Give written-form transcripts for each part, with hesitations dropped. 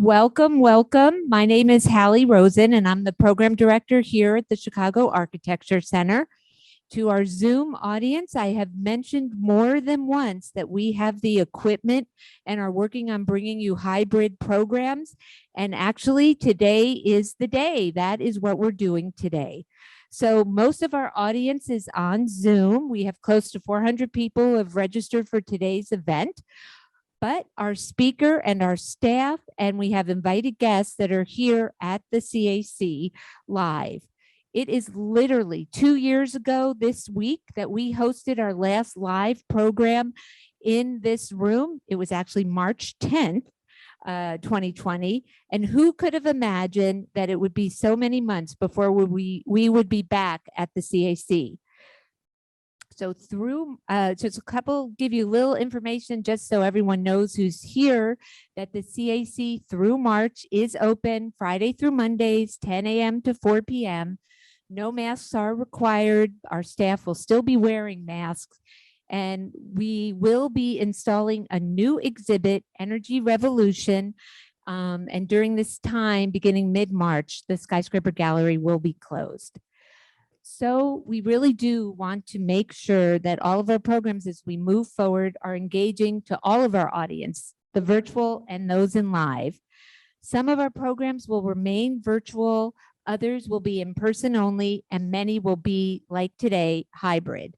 Welcome, welcome. My name is Hallie Rosen, and I'm the program director here at the Chicago Architecture Center. To our Zoom audience, I have mentioned more than once that we have the equipment and are working on bringing you hybrid programs. And actually, today is the day. That is what we're doing today. So most of our audience is on Zoom. We have close to 400 people who have registered for today's event. But our speaker and our staff, and we have invited guests that are here at the CAC live. It is literally 2 years ago this week that we hosted our last live program in this room. It was actually March 10th, 2020. And who could have imagined that it would be so many months before we would be back at the CAC? So just a couple, give you a little information just so everyone knows who's here, that the CAC through March is open Friday through Mondays, 10 a.m. to 4 p.m. No masks are required. Our staff will still be wearing masks. And we will be installing a new exhibit, Energy Revolution. And during this time, beginning mid-March, the Skyscraper Gallery will be closed. So we really do want to make sure that all of our programs as we move forward are engaging to all of our audience, the virtual and those in live. Some of our programs will remain virtual, others will be in person only, and many will be, like today, hybrid.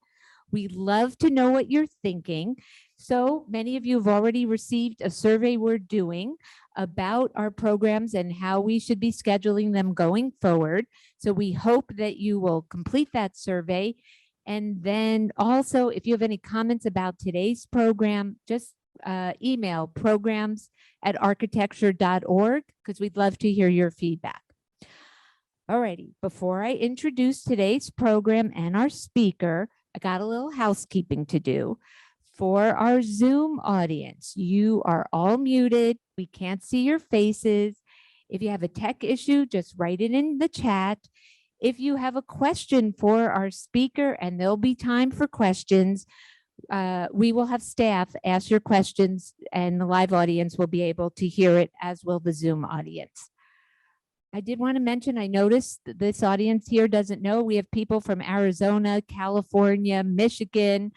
We'd love to know what you're thinking. So many of you have already received a survey we're doing about our programs and how we should be scheduling them going forward. So we hope that you will complete that survey. And then also, if you have any comments about today's program, just email programs@architecture.org because we'd love to hear your feedback. All righty, before I introduce today's program and our speaker, I got a little housekeeping to do. For our Zoom audience, you are all muted. We can't see your faces. If you have a tech issue, just write it in the chat. If you have a question for our speaker, and there'll be time for questions, we will have staff ask your questions and the live audience will be able to hear it, as will the Zoom audience. I did want to mention, I noticed that this audience here doesn't know we have people from Arizona, California, Michigan,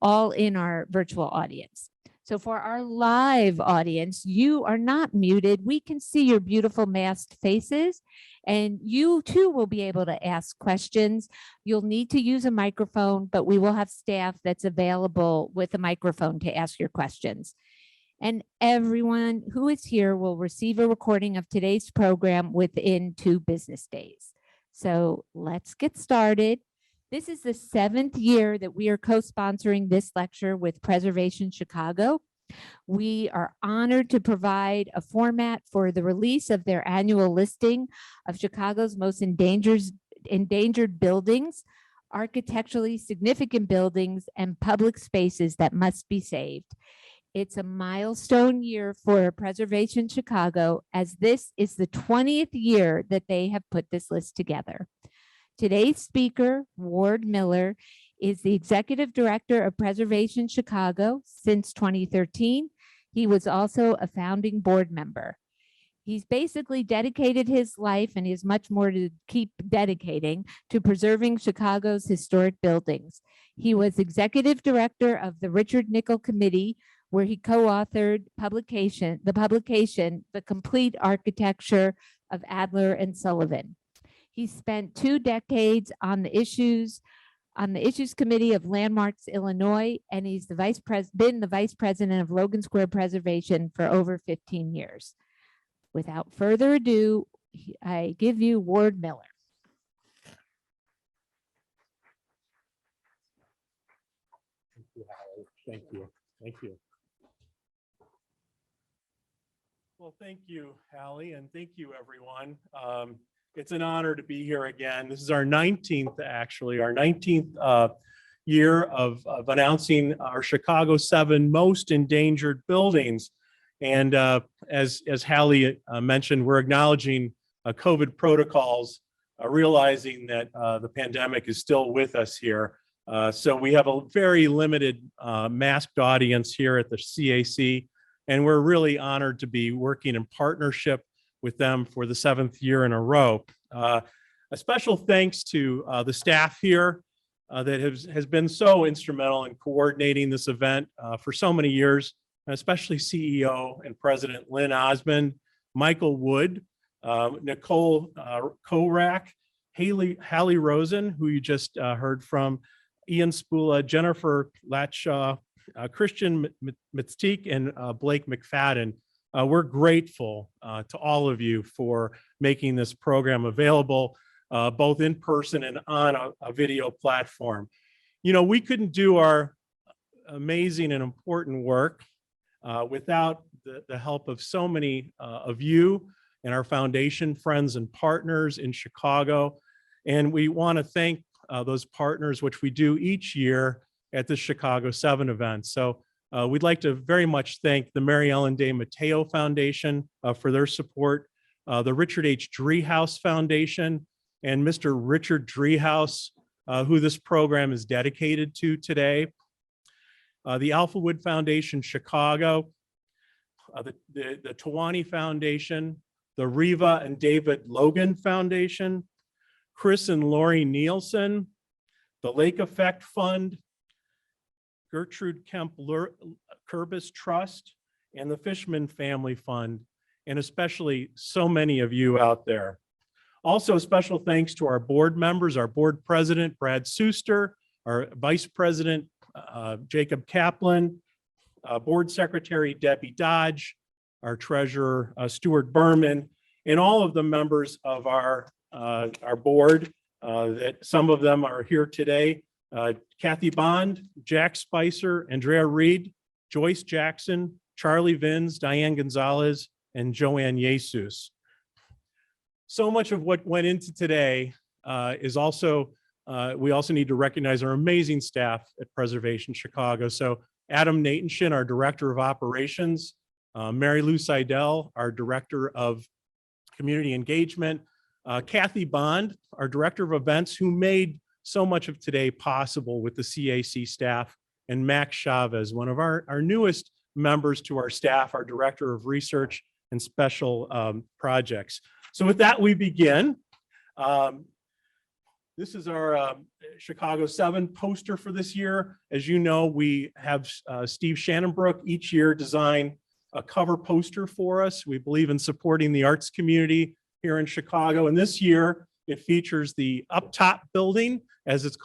all in our virtual audience. So for our live audience, you are not muted. We can see your beautiful masked faces, and you too will be able to ask questions. You'll need to use a microphone, but we will have staff that's available with a microphone to ask your questions. And everyone who is here will receive a recording of today's program within 2 business days. So let's get started. This is the 7th year that we are co-sponsoring this lecture with Preservation Chicago. We are honored to provide a format for the release of their annual listing of Chicago's most endangered buildings, architecturally significant buildings, and public spaces that must be saved. It's a milestone year for Preservation Chicago, as this is the 20th year that they have put this list together. Today's speaker, Ward Miller, is the Executive Director of Preservation Chicago since 2013. He was also a founding board member. He's basically dedicated his life, and he has much more to keep dedicating, to preserving Chicago's historic buildings. He was Executive Director of the Richard Nickel Committee, where he co-authored the Complete Architecture of Adler and Sullivan. He spent 2 decades on the issues committee of Landmarks Illinois, and he's been the vice president of Logan Square Preservation for over 15 years. Without further ado, I give you Ward Miller. Thank you, Howard. Thank you. Thank you. Well, thank you, Hallie, and thank you, everyone. It's an honor to be here again. This is our 19th year of announcing our Chicago 7 most endangered buildings. And as Hallie mentioned, we're acknowledging COVID protocols, realizing that the pandemic is still with us here. So we have a very limited masked audience here at the CAC. And we're really honored to be working in partnership with them for the 7th year in a row. A special thanks to the staff here that has been so instrumental in coordinating this event for so many years, especially CEO and President Lynn Osmond, Michael Wood, Nicole Korak, Hallie Rosen, who you just heard from, Ian Spula, Jennifer Latshaw, Christian Mystique, and Blake McFadden. We're grateful to all of you for making this program available, both in person and on a video platform. You know, we couldn't do our amazing and important work without the help of so many of you and our foundation friends and partners in Chicago. And we want to thank those partners, which we do each year at the Chicago 7 event. So we'd like to very much thank the Mary Ellen Day Mateo Foundation for their support, the Richard H. Driehaus Foundation, and Mr. Richard Driehaus, who this program is dedicated to today, the Alphawood Foundation Chicago, the Tawani Foundation, the Riva and David Logan Foundation, Chris and Lori Nielsen, the Lake Effect Fund, Gertrude Kemp Kurbis Trust, and the Fishman Family Fund, and especially so many of you out there. Also, special thanks to our board members, our board president, Brad Suster, our vice president, Jacob Kaplan, board secretary, Debbie Dodge, our treasurer, Stuart Berman, and all of the members of our board, that some of them are here today. Kathy Bond, Jack Spicer, Andrea Reed, Joyce Jackson, Charlie Vins, Diane Gonzalez, and Joanne Jesus. So much of what went into today is also, we also need to recognize our amazing staff at Preservation Chicago. So Adam Natenshin, our Director of Operations, Mary Lou Seidel, our Director of Community Engagement, Kathy Bond, our Director of Events, who made so much of today possible with the CAC staff, and Max Chavez, one of our newest members to our staff, our Director of Research and Special Projects. So with that, we begin. This is our Chicago 7 poster for this year. As you know, we have Steve Shannonbrook each year design a cover poster for us. We believe in supporting the arts community here in Chicago. And this year, it features the Up Top building, as it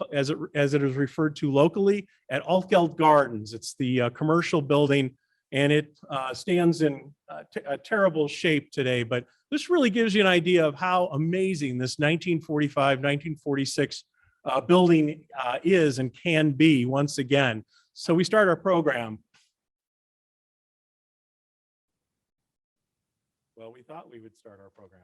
is referred to locally, at Altgeld Gardens. It's the commercial building, and it stands in a terrible shape today. But this really gives you an idea of how amazing this 1945, 1946 building is and can be once again. So we start our program. Well, we thought we would start our program.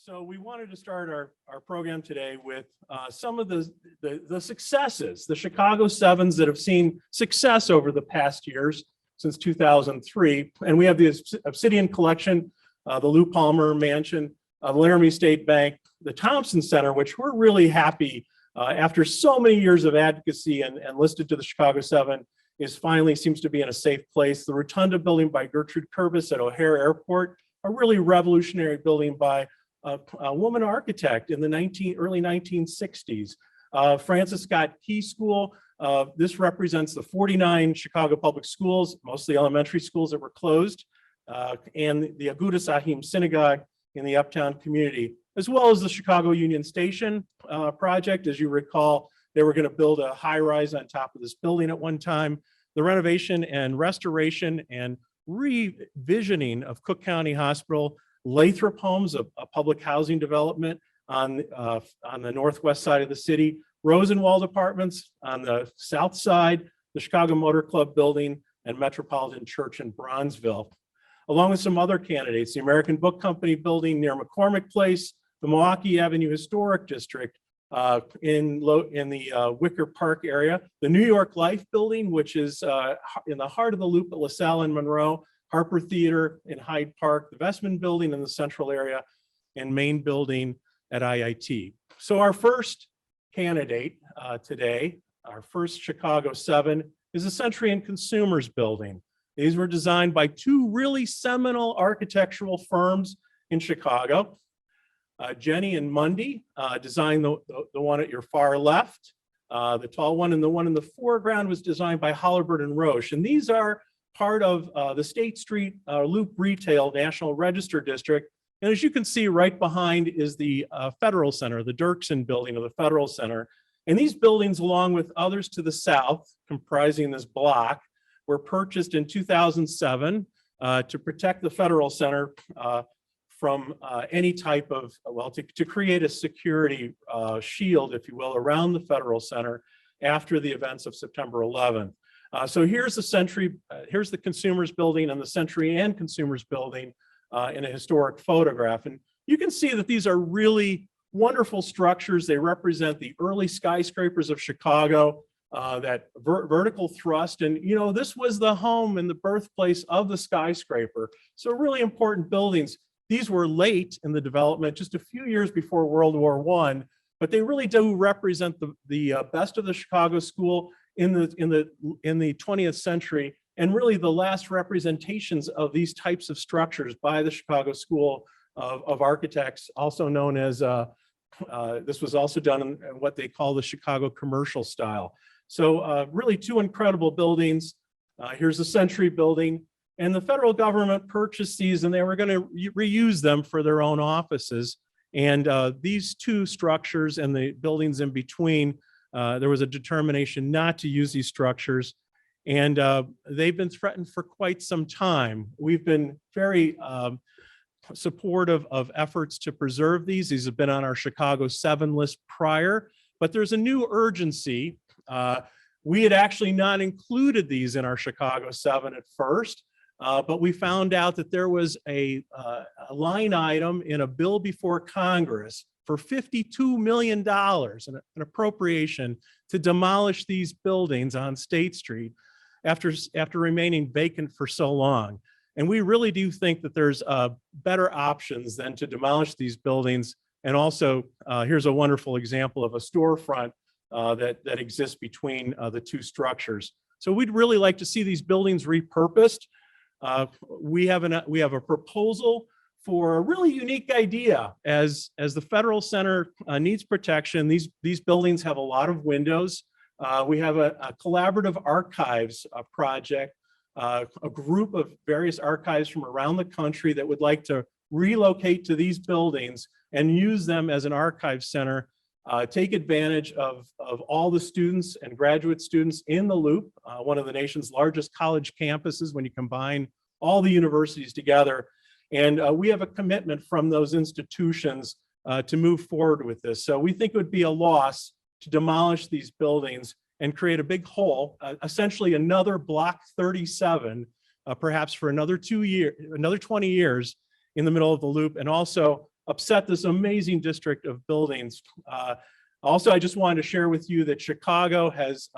So we wanted to start our program today with some of the successes, the Chicago 7s that have seen success over the past years since 2003. And we have the Obsidian Collection, the Lou Palmer Mansion, the Laramie State Bank, the Thompson Center, which we're really happy after so many years of advocacy and listed to the Chicago 7 is finally seems to be in a safe place. The Rotunda building by Gertrude Kurbis at O'Hare Airport, a really revolutionary building by a woman architect in the early 1960s. Francis Scott Key School, this represents the 49 Chicago public schools, mostly elementary schools that were closed, and the Agudas Ahim Synagogue in the uptown community, as well as the Chicago Union Station project. As you recall, they were going to build a high rise on top of this building at one time. The renovation and restoration and revisioning of Cook County Hospital, Lathrop Homes, a public housing development on the northwest side of the city, Rosenwald Apartments on the south side, the Chicago Motor Club building, and Metropolitan Church in Bronzeville. along with some other candidates, the American Book Company building near McCormick Place, the Milwaukee Avenue Historic District in the Wicker Park area, the New York Life building, which is in the heart of the Loop at LaSalle and Monroe, Harper Theater in Hyde Park, the Vestman building in the central area, and Main building at IIT. So our first candidate today, our first Chicago 7, is a Century and Consumers building. These were designed by two really seminal architectural firms in Chicago. Jenny and Moody designed the one at your far left, the tall one, and the one in the foreground was designed by Holabird and Roche. And these are part of the State Street Loop Retail National Register District. And as you can see, right behind is the Federal Center, the Dirksen building of the Federal Center. And these buildings, along with others to the south, comprising this block, were purchased in 2007 to protect the Federal Center from any type of, well, to create a security shield, if you will, around the Federal Center after the events of September 11th. So here's the Century, here's the Consumers building and the Century and Consumers building in a historic photograph. And you can see that these are really wonderful structures. They represent the early skyscrapers of Chicago, that vertical thrust. And, you know, this was the home and the birthplace of the skyscraper. So really important buildings. These were late in the development, just a few years before World War I, but they really do represent the best of the Chicago school in the 20th century, and really the last representations of these types of structures by the Chicago School of Architects, also known as, this was also done in what they call the Chicago commercial style. So really two incredible buildings. Here's the Century building, and the federal government purchased these and they were going to reuse them for their own offices. And these two structures and the buildings in between, there was a determination not to use these structures. And they've been threatened for quite some time. We've been very supportive of efforts to preserve these. These have been on our Chicago 7 list prior, but there's a new urgency. We had actually not included these in our Chicago 7 at first, but we found out that there was a line item in a bill before Congress for $52 million, an appropriation to demolish these buildings on State Street after remaining vacant for so long. And we really do think that there's better options than to demolish these buildings. And also, here's a wonderful example of a storefront that exists between the two structures. So we'd really like to see these buildings repurposed. We have a proposal for a really unique idea. As the Federal Center needs protection, these buildings have a lot of windows. We have a collaborative archives project, a group of various archives from around the country that would like to relocate to these buildings and use them as an archive center, take advantage of all the students and graduate students in the Loop, one of the nation's largest college campuses when you combine all the universities together. And we have a commitment from those institutions to move forward with this. So we think it would be a loss to demolish these buildings and create a big hole, essentially another Block 37, perhaps for another 20 years in the middle of the Loop, and also upset this amazing district of buildings. Also, I just wanted to share with you that Chicago has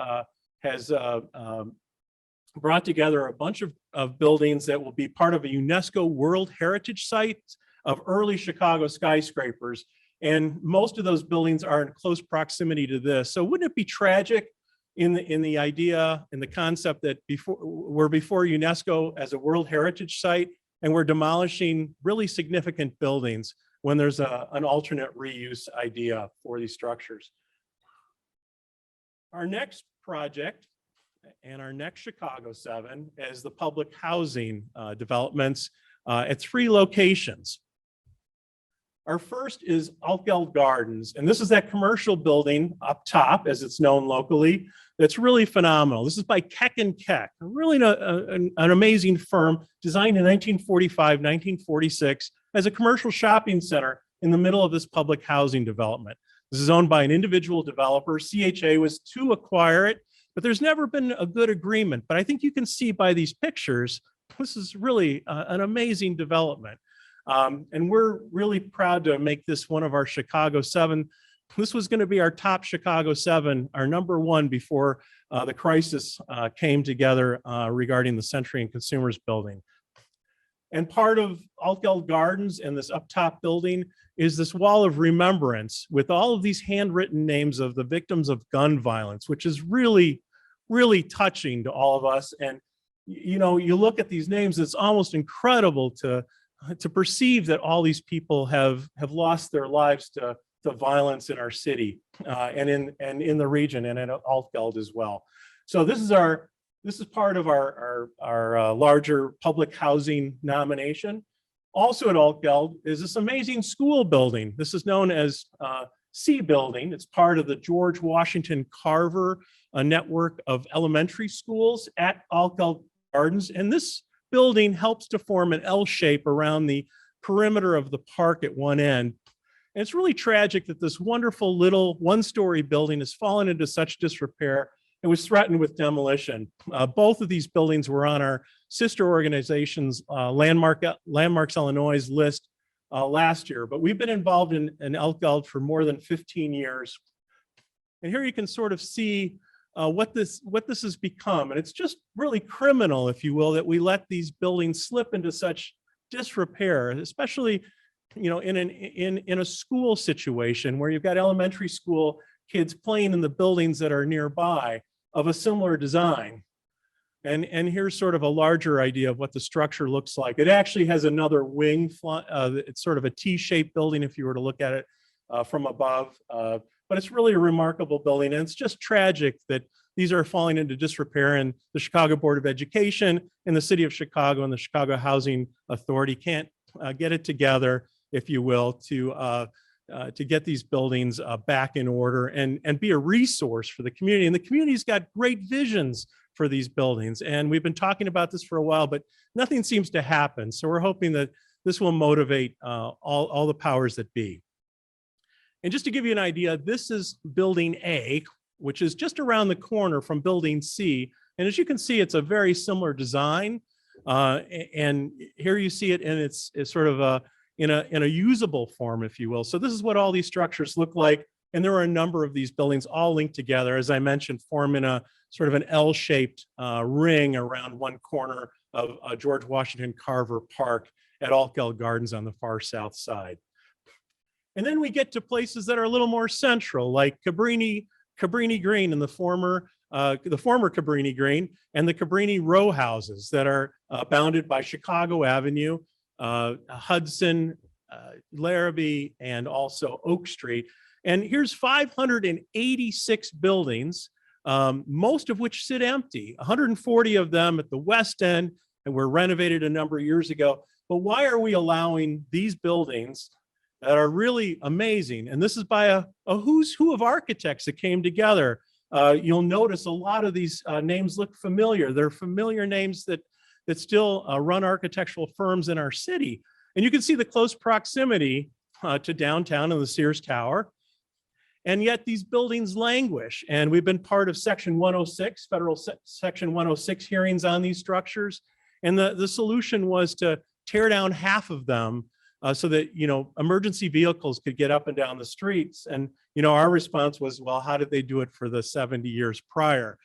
brought together a bunch of buildings that will be part of a UNESCO World Heritage Site of early Chicago skyscrapers. And most of those buildings are in close proximity to this. So wouldn't it be tragic in the idea, in the concept that we're before UNESCO as a World Heritage Site and we're demolishing really significant buildings when there's an alternate reuse idea for these structures. Our next project and our next Chicago 7 is the public housing developments at 3 locations. Our first is Altgeld Gardens, and this is that commercial building up top, as it's known locally, that's really phenomenal. This is by Keck and Keck, really an amazing firm designed in 1945, 1946 as a commercial shopping center in the middle of this public housing development. This is owned by an individual developer. CHA was to acquire it, but there's never been a good agreement. But I think you can see by these pictures This is really an amazing development. And we're really proud to make this one of our Chicago 7. This was going to be our top Chicago 7, our number 1 before the crisis came together regarding the Century and Consumers building. And part of Altgeld Gardens and this up top building is this wall of remembrance with all of these handwritten names of the victims of gun violence, which is really, really touching to all of us. And, you know, you look at these names, it's almost incredible to perceive that all these people have lost their lives to violence in our city and in the region and in Altgeld as well. So this is part of our larger public housing nomination. Also at Altgeld is this amazing school building. This is known as C Building. It's part of the George Washington Carver network of elementary schools at Altgeld Gardens. And this building helps to form an L shape around the perimeter of the park at one end. And it's really tragic that this wonderful little one-story building has fallen into such disrepair. It was threatened with demolition. Both of these buildings were on our sister organization's Landmarks Illinois list last year, but we've been involved in Elkgeld for more than 15 years. And here you can sort of see what this has become. And it's just really criminal, if you will, that we let these buildings slip into such disrepair, especially, you know, in a school situation where you've got elementary school kids playing in the buildings that are nearby of a similar design. And here's sort of a larger idea of what the structure looks like. It actually has another wing. It's sort of a T-shaped building if you were to look at it from above. But it's really a remarkable building. And it's just tragic that these are falling into disrepair, and the Chicago Board of Education and the City of Chicago and the Chicago Housing Authority can't get it together, if you will, to get these buildings back in order and be a resource for the community. And the community's got great visions for these buildings. And we've been talking about this for a while, but nothing seems to happen. So we're hoping that this will motivate all the powers that be. And just to give you an idea, this is building A, which is just around the corner from building C. And as you can see, it's a very similar design. And here you see it, and it's sort of in a usable form, if you will. So this is what all these structures look like. And there are a number of these buildings all linked together, as I mentioned, forming a sort of an L-shaped ring around one corner of George Washington Carver Park at Altgeld Gardens on the far south side. And then we get to places that are a little more central, like Cabrini Green and the former Cabrini Green and the Cabrini row houses that are bounded by Chicago Avenue, Hudson, Larrabee, and also Oak Street. And here's 586 buildings, most of which sit empty, 140 of them at the west end and were renovated a number of years ago. But why are we allowing these buildings that are really amazing? And this is by a who's who of architects that came together. You'll notice a lot of these names look familiar. They're familiar names that still run architectural firms in our city. And you can see the close proximity to downtown and the Sears Tower. And yet these buildings languish. And we've been part of Section 106, federal Section 106 hearings on these structures. And the solution was to tear down half of them so that, you know, emergency vehicles could get up and down the streets. And, you know, our response was, well, how did they do it for the 70 years prior?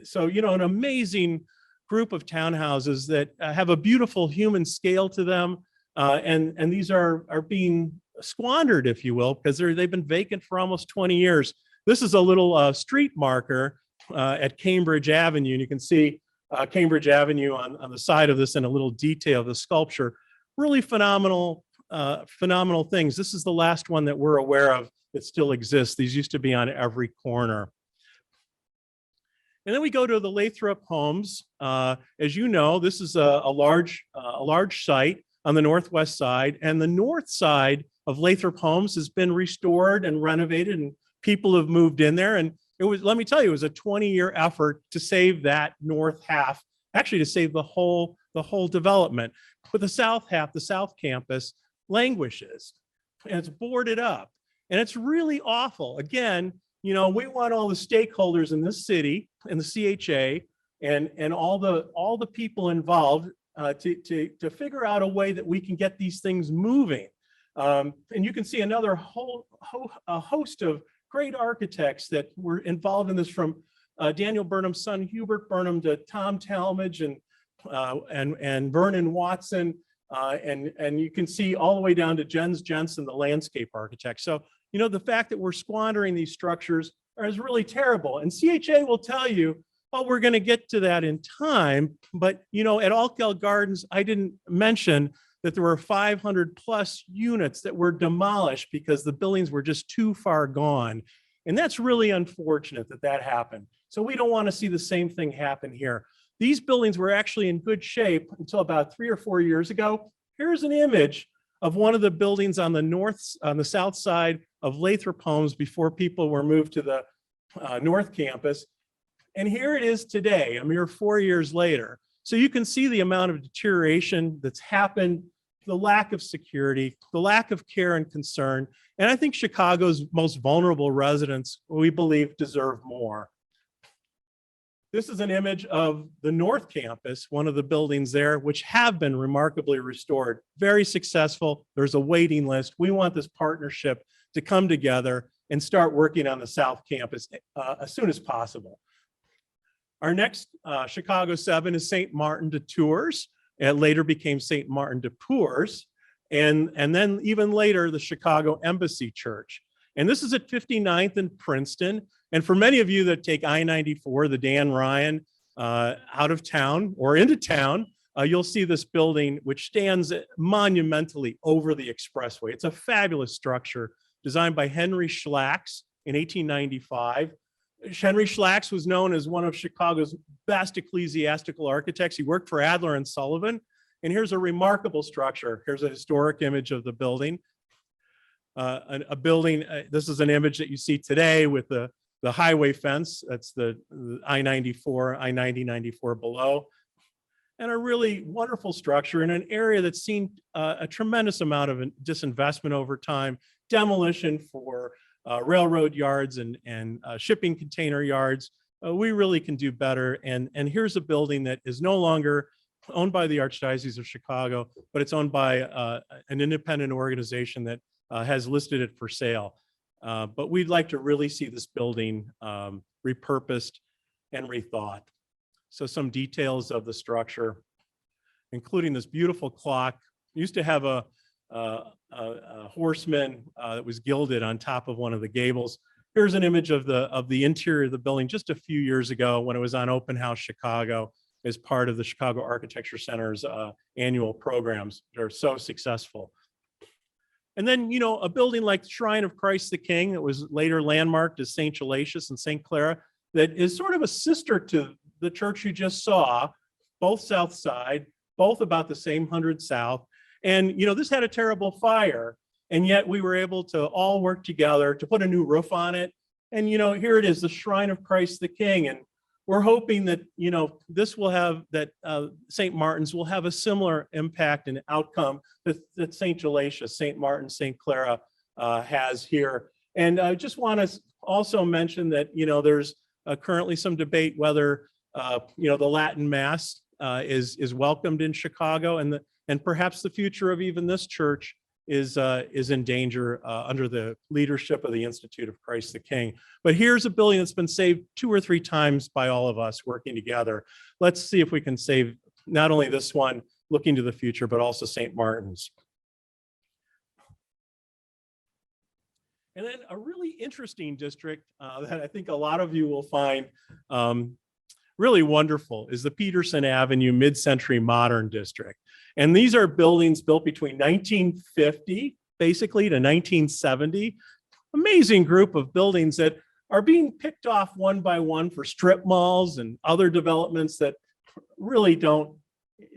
So, you know, an amazing group of townhouses that have a beautiful human scale to them. And these are being squandered, if you will, because they've been vacant for almost 20 years. This is a little street marker at Cambridge Avenue. And you can see Cambridge Avenue on the side of this in a little detail of the sculpture. Really phenomenal things. This is the last one that we're aware of that still exists. These used to be on every corner. And then we go to the Lathrop homes. As you know, this is a large site on the northwest side, and the north side of Lathrop homes has been restored and renovated, and people have moved in there. And it was, let me tell you, it was a 20-year effort to save that north half, actually to save the whole development. But the south half, the south campus, languishes, and it's boarded up, and it's really awful. Again, you know, we want all the stakeholders in this city and the CHA and all the people involved to figure out a way that we can get these things moving. And you can see another a host of great architects that were involved in this, from Daniel Burnham's son Hubert Burnham to Tom Talmadge and Vernon Watson, and you can see all the way down to Jens Jensen, the landscape architect. So the fact that we're squandering these structures is really terrible. And CHA will tell you, oh, we're going to get to that in time. But at Altgeld Gardens, I didn't mention that there were 500 plus units that were demolished because the buildings were just too far gone. And that's really unfortunate that happened. So we don't want to see the same thing happen here. These buildings were actually in good shape until about 3 or 4 years ago. Here's an image of one of the buildings on the south side of Lathrop Homes before people were moved to the North Campus. And here it is today, a mere 4 years later. So you can see the amount of deterioration that's happened, the lack of security, the lack of care and concern. And I think Chicago's most vulnerable residents, we believe, deserve more. This is an image of the North Campus, one of the buildings there, which have been remarkably restored. Very successful. There's a waiting list. We want this partnership to come together and start working on the South Campus as soon as possible. Our next Chicago 7 is St. Martin de Tours. It later became St. Martin de Tours. And then even later, the Chicago Embassy Church. And this is at 59th and Princeton. And for many of you that take I-94, the Dan Ryan, out of town or into town, you'll see this building, which stands monumentally over the expressway. It's a fabulous structure designed by Henry Schlacks in 1895. Henry Schlacks was known as one of Chicago's best ecclesiastical architects. He worked for Adler and Sullivan. And here's a remarkable structure. Here's a historic image of the building. This is an image that you see today with the highway fence. That's the I-94, I-90-94 below. And a really wonderful structure in an area that's seen a tremendous amount of disinvestment over time, demolition for railroad yards and shipping container yards. We really can do better. And here's a building that is no longer owned by the Archdiocese of Chicago, but it's owned by an independent organization that has listed it for sale. But we'd like to really see this building repurposed and rethought. So some details of the structure, including this beautiful clock. We used to have a horseman that was gilded on top of one of the gables. Here's an image of the interior of the building just a few years ago when it was on Open House Chicago as part of the Chicago Architecture Center's annual programs. They're so successful. And then, a building like the Shrine of Christ the King that was later landmarked as St. Gelasius and St. Clara, that is sort of a sister to the church you just saw, both south side, both about the same 100 south. And, this had a terrible fire, and yet we were able to all work together to put a new roof on it. And, here it is, the Shrine of Christ the King. And we're hoping that, this will have, that St. Martin's will have a similar impact and outcome that St. Gelasius, St. Martin, St. Clara has here. And I just want to also mention that, there's currently some debate whether, the Latin Mass is welcomed in Chicago, and perhaps the future of even this church is in danger under the leadership of the Institute of Christ the King. But here's a building that's been saved 2 or 3 times by all of us working together. Let's see if we can save not only this one, looking to the future, but also St. Martin's. And then a really interesting district that I think a lot of you will find really wonderful is the Peterson Avenue Mid-Century Modern District. And these are buildings built between 1950, basically, to 1970. Amazing group of buildings that are being picked off one by one for strip malls and other developments that really don't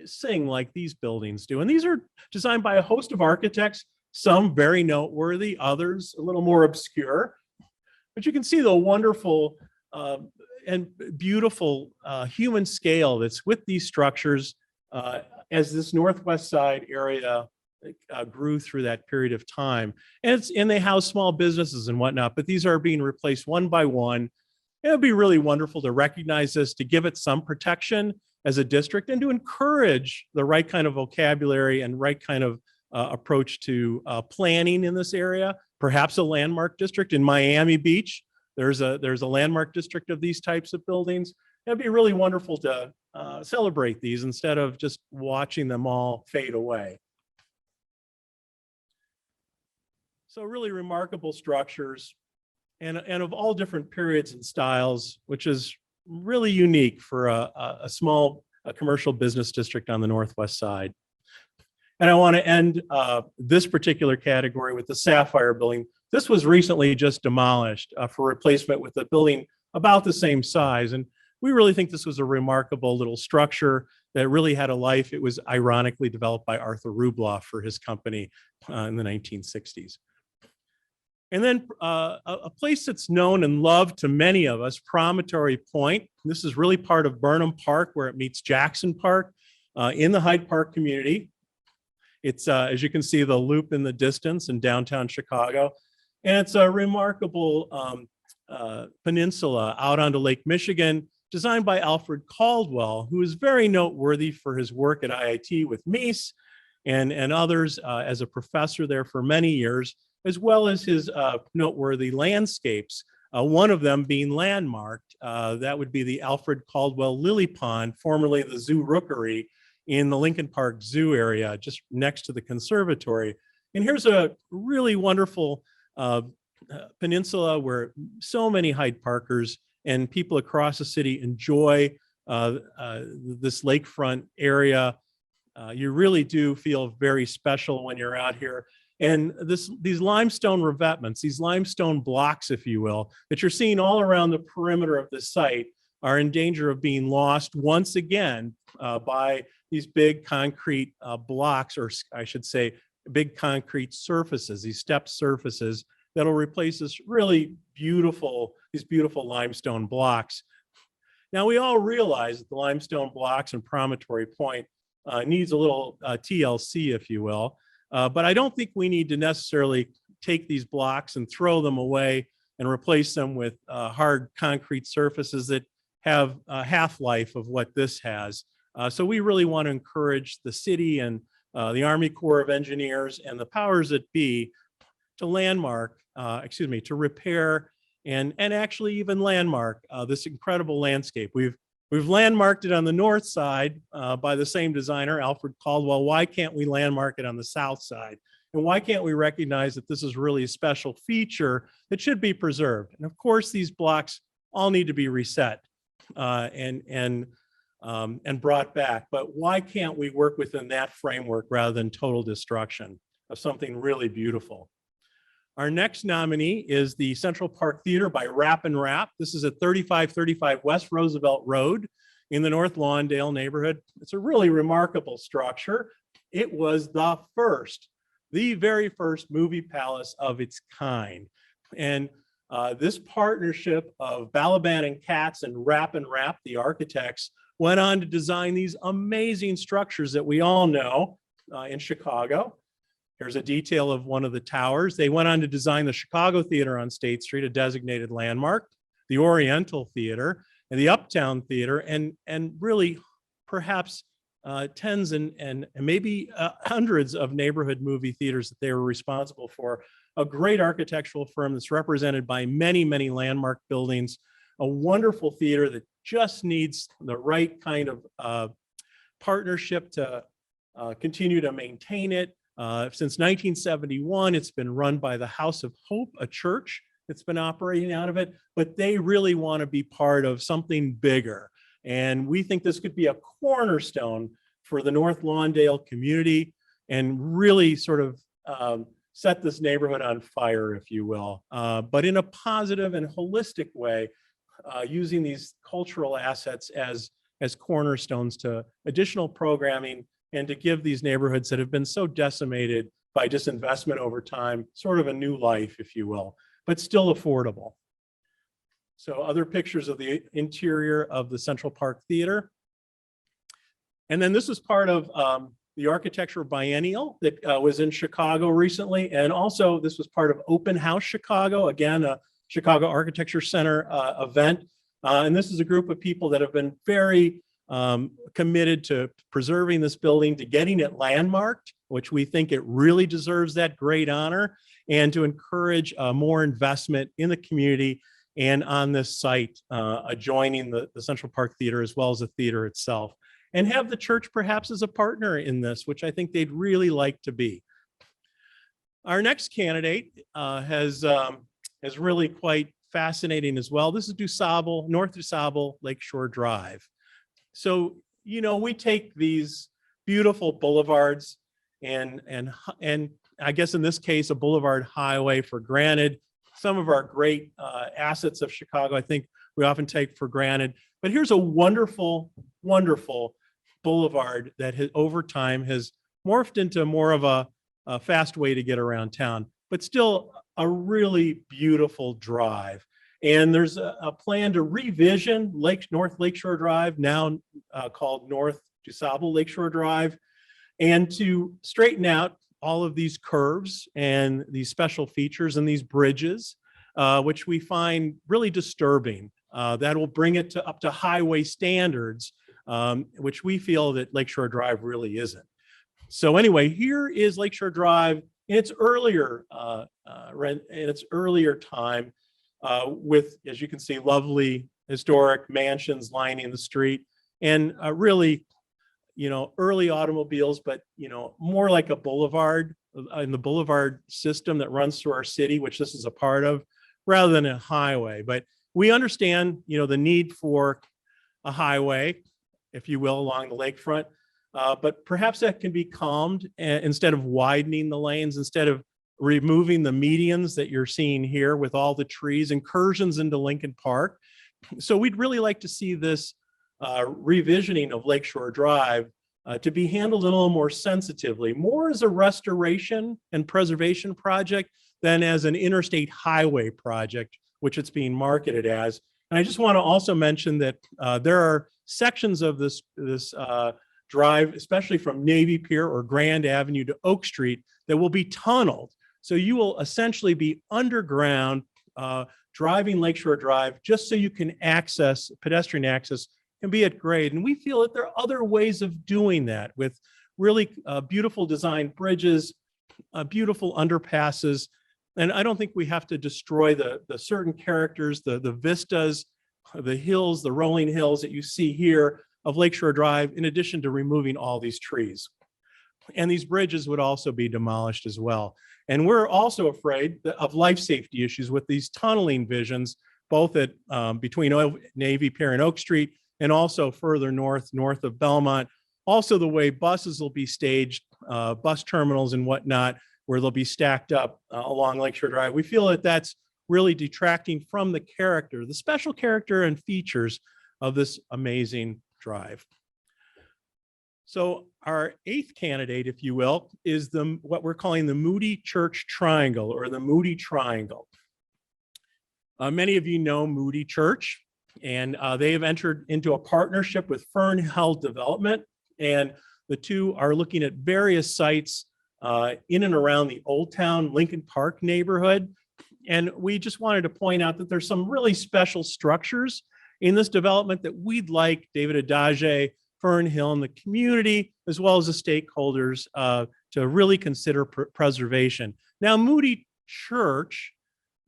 sing like these buildings do. And these are designed by a host of architects, some very noteworthy, others a little more obscure. But you can see the wonderful and beautiful human scale that's with these structures as this northwest side area grew through that period of time. And they house small businesses and whatnot, but these are being replaced one by one. It would be really wonderful to recognize this, to give it some protection as a district, and to encourage the right kind of vocabulary and right kind of approach to planning in this area. Perhaps a landmark district in Miami Beach. There's a landmark district of these types of buildings. It'd be really wonderful to celebrate these instead of just watching them all fade away. So really remarkable structures, and of all different periods and styles, which is really unique for a small commercial business district on the northwest side. And I want to end this particular category with the Sapphire building. This was recently just demolished for replacement with a building about the same size. And we really think this was a remarkable little structure that really had a life. It was ironically developed by Arthur Rubloff for his company in the 1960s. And then a place that's known and loved to many of us, Promontory Point. This is really part of Burnham Park, where it meets Jackson Park in the Hyde Park community. It's, as you can see, the loop in the distance in downtown Chicago. And it's a remarkable peninsula out onto Lake Michigan, designed by Alfred Caldwell, who is very noteworthy for his work at IIT with Mies and others as a professor there for many years, as well as his noteworthy landscapes, one of them being landmarked. That would be the Alfred Caldwell Lily Pond, formerly the Zoo Rookery in the Lincoln Park Zoo area, just next to the conservatory. And here's a really wonderful peninsula where so many Hyde Parkers and people across the city enjoy this lakefront area. You really do feel very special when you're out here. And these limestone revetments, these limestone blocks, if you will, that you're seeing all around the perimeter of the site are in danger of being lost once again by these big concrete blocks, or I should say, big concrete surfaces, these stepped surfaces that'll replace these beautiful limestone blocks. Now, we all realize that the limestone blocks in Promontory Point needs a little TLC, if you will. But I don't think we need to necessarily take these blocks and throw them away and replace them with hard concrete surfaces that have a half-life of what this has. So we really want to encourage the city and the Army Corps of Engineers and the powers that be to to repair and actually even landmark this incredible landscape. We've landmarked it on the north side by the same designer, Alfred Caldwell. Why can't we landmark it on the south side? And why can't we recognize that this is really a special feature that should be preserved? And of course, these blocks all need to be reset and brought back. But why can't we work within that framework rather than total destruction of something really beautiful? Our next nominee is the Central Park Theater by Rap and Rap. This is at 3535 West Roosevelt Road in the North Lawndale neighborhood. It's a really remarkable structure. It was the very first movie palace of its kind. And this partnership of Balaban and Katz and Rap, the architects, went on to design these amazing structures that we all know in Chicago. Here's a detail of one of the towers. They went on to design the Chicago Theater on State Street, a designated landmark, the Oriental Theater, and the Uptown Theater, and really perhaps tens and maybe hundreds of neighborhood movie theaters that they were responsible for. A great architectural firm that's represented by many, many landmark buildings, a wonderful theater that just needs the right kind of partnership to continue to maintain it. Since 1971, it's been run by the House of Hope, a church that's been operating out of it, but they really want to be part of something bigger. And we think this could be a cornerstone for the North Lawndale community and really sort of set this neighborhood on fire, if you will, but in a positive and holistic way, using these cultural assets as cornerstones to additional programming and to give these neighborhoods that have been so decimated by disinvestment over time, sort of a new life, if you will, but still affordable. So other pictures of the interior of the Central Park Theater. And then this is part of the Architecture Biennial that was in Chicago recently. And also this was part of Open House Chicago, again, Chicago Architecture Center event. And this is a group of people that have been very committed to preserving this building, to getting it landmarked, which we think it really deserves that great honor, and to encourage more investment in the community and on this site adjoining the Central Park Theater as well as the theater itself, and have the church perhaps as a partner in this, which I think they'd really like to be. Our next candidate is really quite fascinating as well. This is DuSable, North DuSable, Lakeshore Drive. So, you know, we take these beautiful boulevards and I guess in this case, a boulevard highway for granted. Some of our great assets of Chicago, I think we often take for granted. But here's a wonderful, wonderful boulevard that has, over time has morphed into more of a fast way to get around town, but still a really beautiful drive. And there's a plan to revision North Lakeshore Drive, now called North DuSable Lakeshore Drive, and to straighten out all of these curves and these special features and these bridges, which we find really disturbing. That will bring it up to highway standards, which we feel that Lakeshore Drive really isn't. So anyway, here is Lakeshore Drive in its earlier time, with, as you can see, lovely historic mansions lining the street, and really, you know, early automobiles, but, you know, more like a boulevard in the boulevard system that runs through our city, which this is a part of, rather than a highway. But we understand, you know, the need for a highway, if you will, along the lakefront. But perhaps that can be calmed instead of widening the lanes, instead of removing the medians that you're seeing here with all the trees, incursions into Lincoln Park. So we'd really like to see this revisioning of Lakeshore Drive to be handled a little more sensitively, more as a restoration and preservation project than as an interstate highway project, which it's being marketed as. And I just want to also mention that there are sections of this drive, especially from Navy Pier or Grand Avenue to Oak Street, that will be tunneled. So you will essentially be underground driving Lakeshore Drive just so you can access, pedestrian access can be at grade. And we feel that there are other ways of doing that with really beautiful designed bridges, beautiful underpasses. And I don't think we have to destroy the certain characters, the vistas, the hills, the rolling hills that you see here of Lakeshore Drive, in addition to removing all these trees. And these bridges would also be demolished as well. And we're also afraid of life safety issues with these tunneling visions, both at between Navy Pier and Oak Street, and also further north of Belmont. Also the way buses will be staged, bus terminals and whatnot, where they'll be stacked up along Lakeshore Drive. We feel that that's really detracting from the character, the special character and features of this amazing drive. So our eighth candidate, if you will, is what we're calling the Moody Church Triangle, or the Moody Triangle. Many of you know Moody Church, and they have entered into a partnership with Fernhill Development, and the two are looking at various sites in and around the Old Town Lincoln Park neighborhood. And we just wanted to point out that there's some really special structures in this development that we'd like David Adage, Fernhill, and the community, as well as the stakeholders, to really consider preservation. Now, Moody Church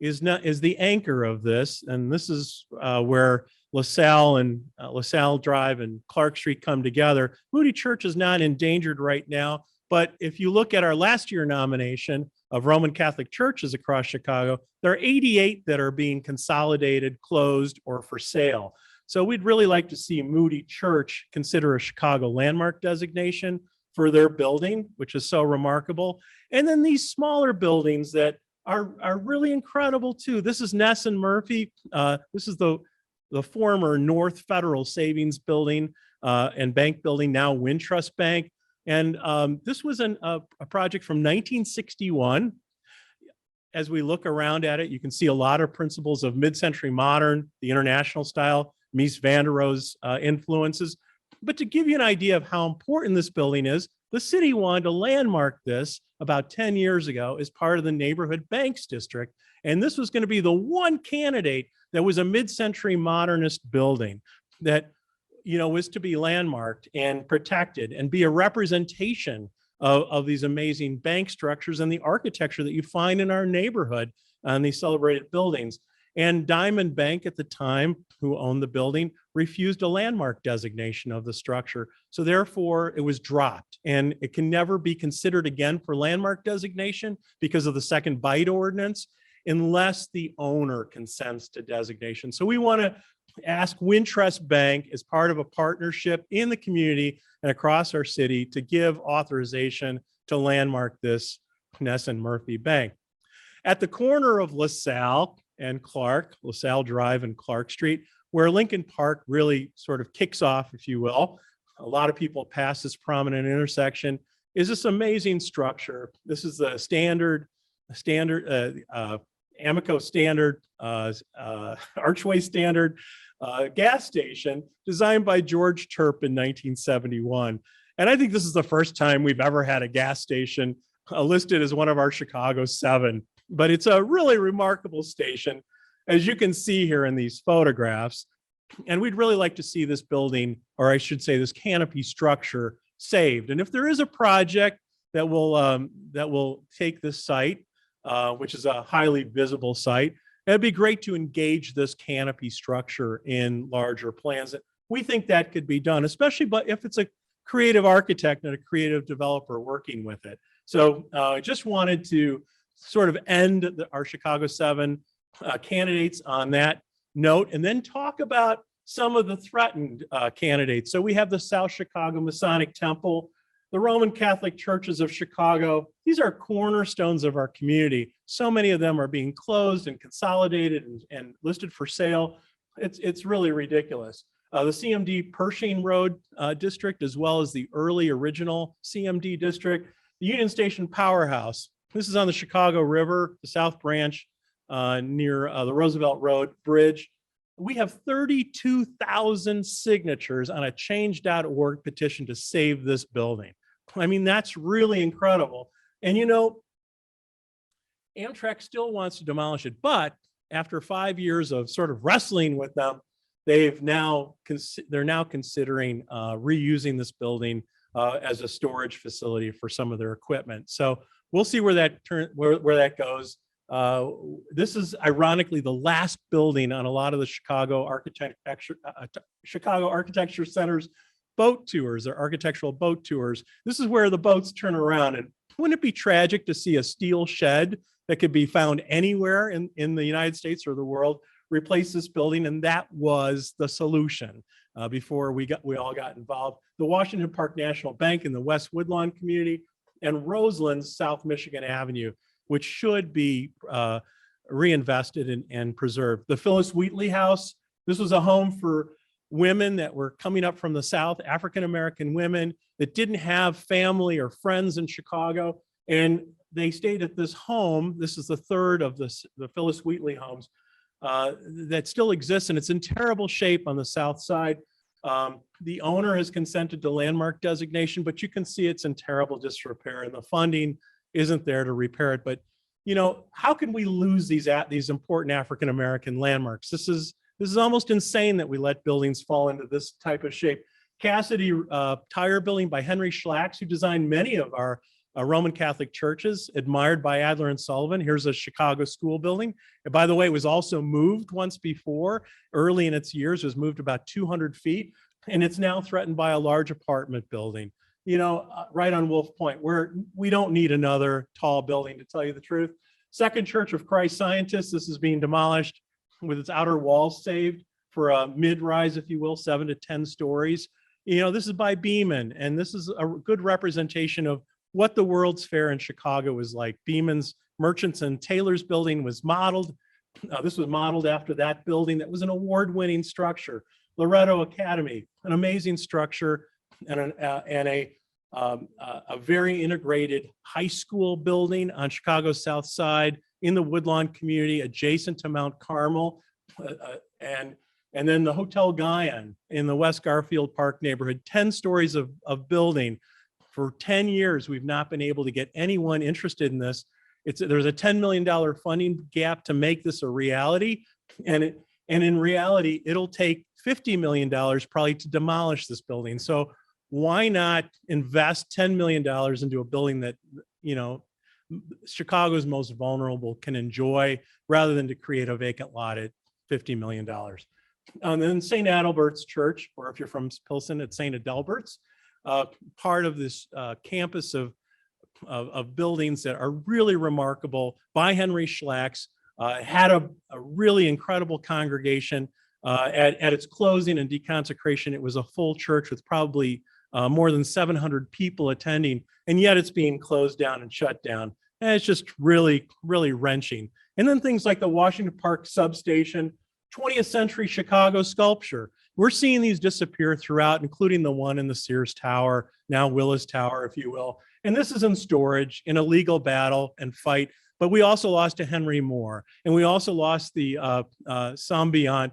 is the anchor of this, and this is where LaSalle and LaSalle Drive and Clark Street come together. Moody Church is not endangered right now, but if you look at our last year nomination of Roman Catholic churches across Chicago, there are 88 that are being consolidated, closed, or for sale. So we'd really like to see Moody Church consider a Chicago landmark designation for their building, which is so remarkable. And then these smaller buildings that are really incredible too. This is Ness and Murphy. This is the former North Federal Savings Building and Bank Building, now Wintrust Bank. And this was a project from 1961. As we look around at it, you can see a lot of principles of mid-century modern, the international style, Mies van der Rohe's influences. But to give you an idea of how important this building is, the city wanted to landmark this about 10 years ago as part of the neighborhood banks district. And this was going to be the one candidate that was a mid-century modernist building that, was to be landmarked and protected and be a representation of these amazing bank structures and the architecture that you find in our neighborhood on these celebrated buildings. And Diamond Bank at the time, who owned the building, refused a landmark designation of the structure. So therefore, it was dropped, and it can never be considered again for landmark designation because of the second bite ordinance, unless the owner consents to designation. So we want to ask Wintrust Bank, as part of a partnership in the community and across our city, to give authorization to landmark this Ness and Murphy Bank. At the corner of LaSalle and Clark, LaSalle Drive and Clark Street, where Lincoln Park really sort of kicks off, if you will, a lot of people pass this prominent intersection, is this amazing structure. This is the Amico standard, archway standard gas station designed by George Turp in 1971. And I think this is the first time we've ever had a gas station listed as one of our Chicago 7. But it's a really remarkable station, as you can see here in these photographs. And we'd really like to see this building, or I should say this canopy structure, saved. And if there is a project that will take this site, which is a highly visible site, it'd be great to engage this canopy structure in larger plans. We think that could be done, especially if it's a creative architect and a creative developer working with it. So I just wanted to sort of end our Chicago 7 candidates on that note, and then talk about some of the threatened candidates. So we have the South Chicago Masonic Temple, the Roman Catholic Churches of Chicago. These are cornerstones of our community. So many of them are being closed and consolidated and listed for sale. It's really ridiculous. The CMD Pershing Road district, as well as the early original CMD district, the Union Station Powerhouse. This is on the Chicago River, the South Branch, near the Roosevelt Road Bridge. We have 32,000 signatures on a change.org petition to save this building. I mean, that's really incredible. And Amtrak still wants to demolish it, but after 5 years of sort of wrestling with them, they're now considering reusing this building as a storage facility for some of their equipment. So we'll see where that goes. This is ironically the last building on a lot of the Chicago Architecture Center's boat tours or architectural boat tours. This is where the boats turn around. And wouldn't it be tragic to see a steel shed that could be found anywhere in the United States or the world replace this building? And that was the solution before we all got involved. The Washington Park National Bank in the West Woodlawn community, and Roseland's South Michigan Avenue, which should be reinvested and preserved. The Phyllis Wheatley House, this was a home for women that were coming up from the South, African-American women that didn't have family or friends in Chicago. And they stayed at this home. This is the third of the Phyllis Wheatley homes that still exists, and it's in terrible shape on the South side. The owner has consented to landmark designation, but you can see it's in terrible disrepair, and the funding isn't there to repair it. But how can we lose these important African-American landmarks? This is almost insane that we let buildings fall into this type of shape. Cassidy Tire Building by Henry Schlacks, who designed many of our Roman Catholic churches, admired by Adler and Sullivan. Here's a Chicago school building. And by the way, it was also moved once before. Early in its years, it was moved about 200 feet, and it's now threatened by a large apartment building. Right on Wolf Point, where we don't need another tall building, to tell you the truth. Second Church of Christ Scientists, this is being demolished with its outer walls saved for a mid-rise, if you will, 7 to 10 stories. This is by Beeman, and this is a good representation of what the World's Fair in Chicago was like. Beeman's Merchants and Tailors building was modeled. This was modeled after that building that was an award-winning structure. Loretto Academy, an amazing structure, and a very integrated high school building on Chicago's South Side in the Woodlawn community, adjacent to Mount Carmel, and then the Hotel Guyan in the West Garfield Park neighborhood, 10 stories of building For 10 years, we've not been able to get anyone interested in this. There's a $10 million funding gap to make this a reality. And in reality, it'll take $50 million probably to demolish this building. So why not invest $10 million into a building that, you know, Chicago's most vulnerable can enjoy, rather than to create a vacant lot at $50 million. And then St. Adalbert's Church, or if you're from Pilsen, it's St. Adalbert's, part of this campus of buildings that are really remarkable by Henry Schlacks, had a really incredible congregation. At its closing and deconsecration, it was a full church with probably more than 700 people attending, and yet it's being closed down and shut down. And it's just really, really wrenching. And then things like the Washington Park substation, 20th century Chicago sculpture. We're seeing these disappear throughout, including the one in the Sears Tower, now Willis Tower, if you will. And this is in storage, in a legal battle and fight. But we also lost to Henry Moore, and we also lost the Symbiont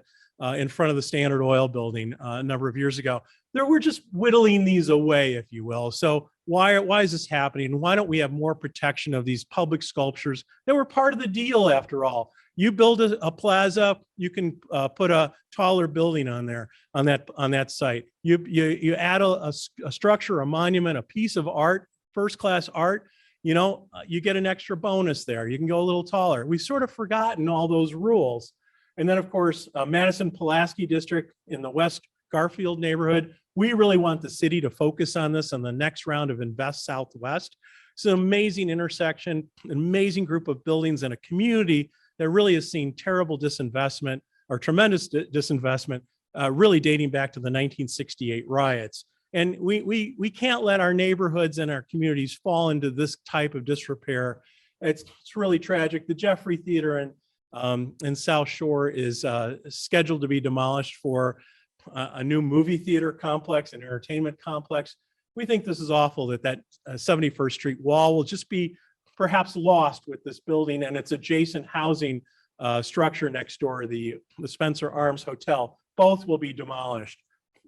in front of the Standard Oil building a number of years ago. We're just whittling these away, if you will. So why is this happening? Why don't we have more protection of these public sculptures that were part of the deal, after all? You build a plaza, you can put a taller building on there, on that site. You add a structure, a monument, a piece of art, first-class art, you know, you get an extra bonus there. You can go a little taller. We've sort of forgotten all those rules. And then, of course, Madison-Pulaski District in the West Garfield neighborhood. We really want the city to focus on this on the next round of Invest Southwest. It's an amazing intersection, an amazing group of buildings, and a community that really has seen terrible disinvestment, or tremendous disinvestment, really dating back to the 1968 riots. And we can't let our neighborhoods and our communities fall into this type of disrepair. It's really tragic. The Jeffrey Theater in South Shore is scheduled to be demolished for a new movie theater complex and entertainment complex. We think this is awful, that 71st Street wall will just be perhaps lost with this building and its adjacent housing structure next door, the Spencer Arms Hotel. Both will be demolished.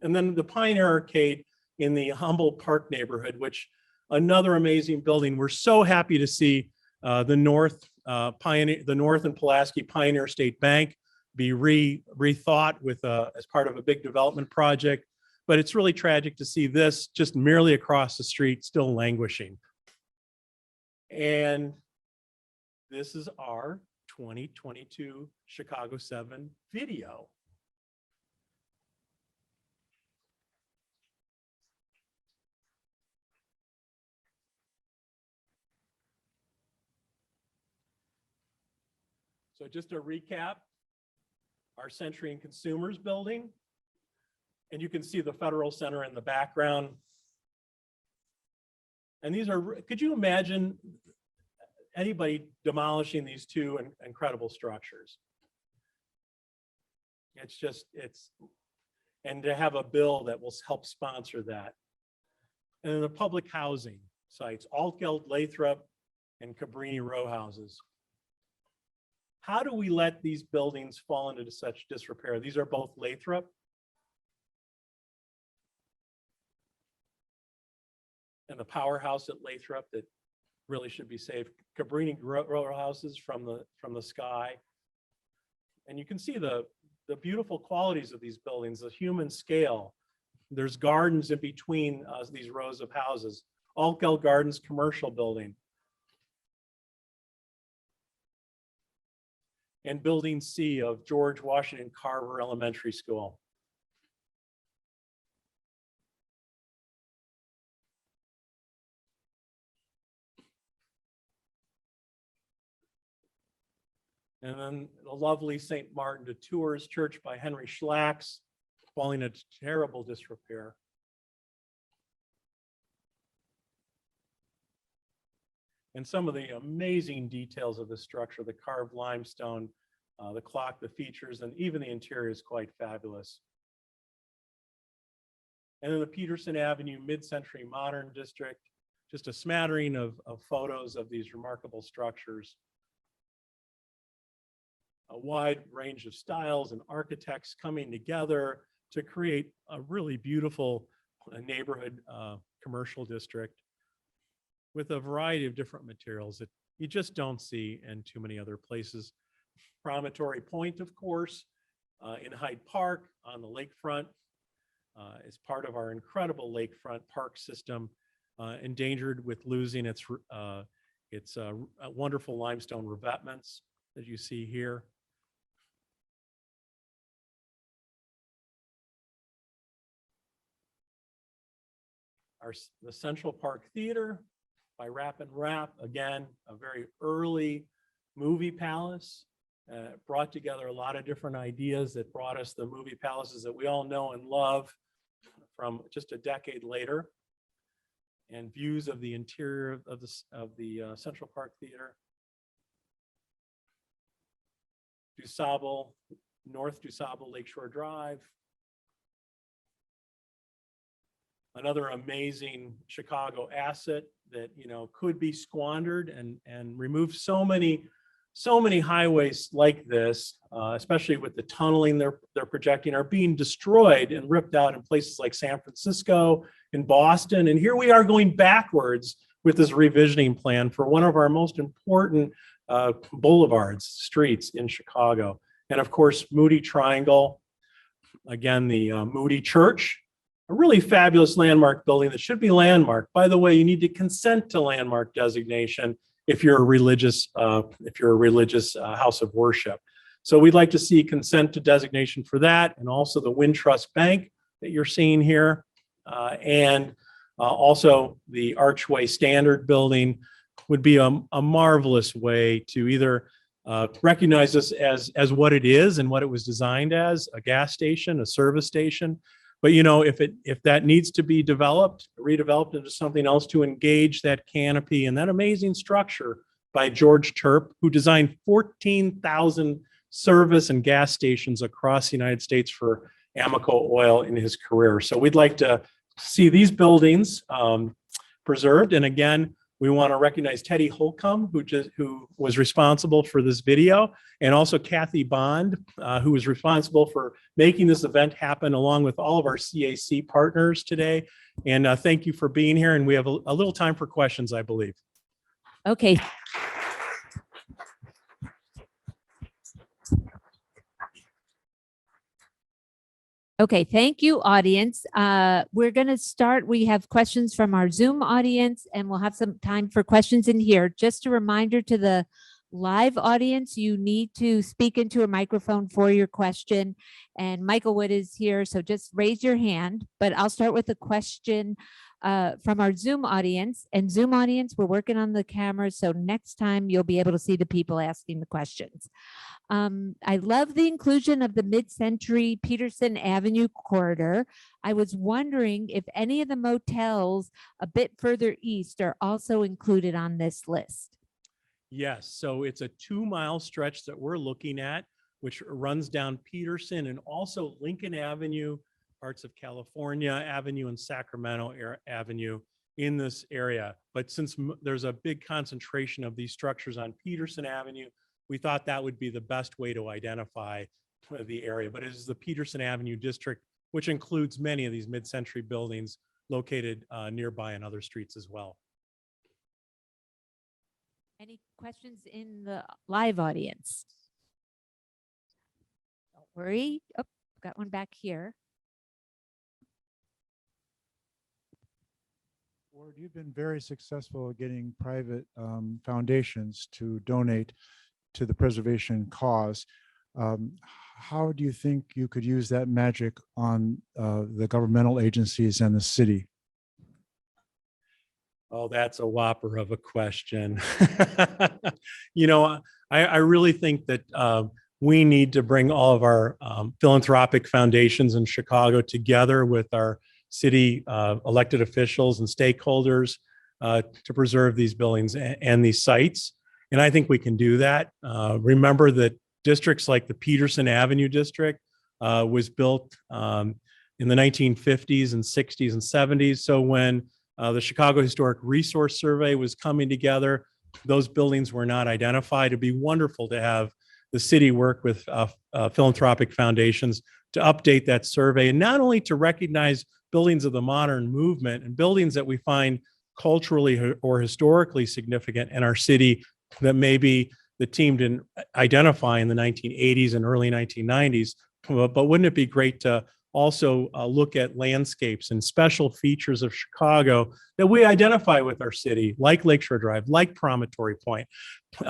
And then the Pioneer Arcade in the Humboldt Park neighborhood, which another amazing building. We're so happy to see the North and Pulaski Pioneer State Bank be rethought with as part of a big development project. But it's really tragic to see this just merely across the street still languishing. And this is our 2022 Chicago 7 video. So just to recap, our Century and Consumers building, and you can see the Federal Center in the background. And these are, could you imagine anybody demolishing these two incredible structures? And to have a bill that will help sponsor that. And then the public housing sites, Altgeld, Lathrop, and Cabrini row houses. How do we let these buildings fall into such disrepair? These are both Lathrop. And the powerhouse at Lathrop that really should be saved. Cabrini row houses from the sky. And you can see the beautiful qualities of these buildings, the human scale. There's gardens in between these rows of houses. Altgeld Gardens commercial building. And Building C of George Washington Carver Elementary School. And then the lovely St. Martin de Tours Church by Henry Schlacks, falling into terrible disrepair. And some of the amazing details of the structure, the carved limestone, the clock, the features, and even the interior is quite fabulous. And then the Peterson Avenue Mid-Century Modern District, just a smattering of photos of these remarkable structures. A wide range of styles and architects coming together to create a really beautiful neighborhood commercial district. with a variety of different materials that you just don't see in too many other places. Promontory Point, of course, in Hyde Park on the lakefront, is part of our incredible lakefront park system, endangered with losing its wonderful limestone revetments that you see here. The Central Park Theater by Rap and Rap, again, a very early movie palace. Brought together a lot of different ideas that brought us the movie palaces that we all know and love from just a decade later. And views of the interior of the Central Park Theater. DuSable, North DuSable, Lakeshore Drive. Another amazing Chicago asset that, you know, could be squandered and remove so many highways like this, especially with the tunneling they're projecting, are being destroyed and ripped out in places like San Francisco, in Boston. And here we are going backwards with this revisioning plan for one of our most important boulevards, streets in Chicago. And of course, Moody Triangle, again, the Moody Church, a really fabulous landmark building that should be landmarked. By the way, you need to consent to landmark designation if you're a religious house of worship. So we'd like to see consent to designation for that, and also the Wintrust Bank that you're seeing here, and also the Archway Standard building would be a marvelous way to either recognize this as what it is and what it was designed as, a gas station, a service station. But, you know, if that needs to be redeveloped into something else to engage that canopy and that amazing structure by George Terp, who designed 14,000 service and gas stations across the United States for Amoco Oil in his career. So we'd like to see these buildings preserved. And again, we want to recognize Teddy Holcomb, who was responsible for this video, and also Kathy Bond, who was responsible for making this event happen, along with all of our CAC partners today. And thank you for being here. And we have a little time for questions, I believe. Okay. Okay, thank you, audience. We're going to start. We have questions from our Zoom audience, and we'll have some time for questions in here. Just a reminder to the live audience, you need to speak into a microphone for your question. And Michael Wood is here, so just raise your hand. But I'll start with a question from our Zoom audience. And Zoom audience, we're working on the cameras, so next time you'll be able to see the people asking the questions. I love the inclusion of the mid-century Peterson Avenue corridor. I was wondering if any of the motels a bit further east are also included on this list. Yes, so it's a 2-mile stretch that we're looking at, which runs down Peterson and also Lincoln Avenue, parts of California Avenue and Sacramento Avenue in this area. But since there's a big concentration of these structures on Peterson Avenue, we thought that would be the best way to identify the area. But it is the Peterson Avenue district, which includes many of these mid-century buildings located nearby on other streets as well. Any questions in the live audience? Don't worry. Oh, got one back here. Ward, you've been very successful at getting private foundations to donate to the preservation cause. How do you think you could use that magic on the governmental agencies and the city? Oh, that's a whopper of a question. You know, I really think that we need to bring all of our philanthropic foundations in Chicago together with our city elected officials and stakeholders to preserve these buildings and these sites. And I think we can do that. Remember that districts like the Peterson Avenue district was built in the 1950s and 60s and 70s. So when the Chicago Historic Resource Survey was coming together, those buildings were not identified. It'd be wonderful to have the city work with philanthropic foundations to update that survey, and not only to recognize buildings of the modern movement and buildings that we find culturally or historically significant in our city that maybe the team didn't identify in the 1980s and early 1990s. But wouldn't it be great to also look at landscapes and special features of Chicago that we identify with our city, like Lakeshore Drive, like Promontory Point,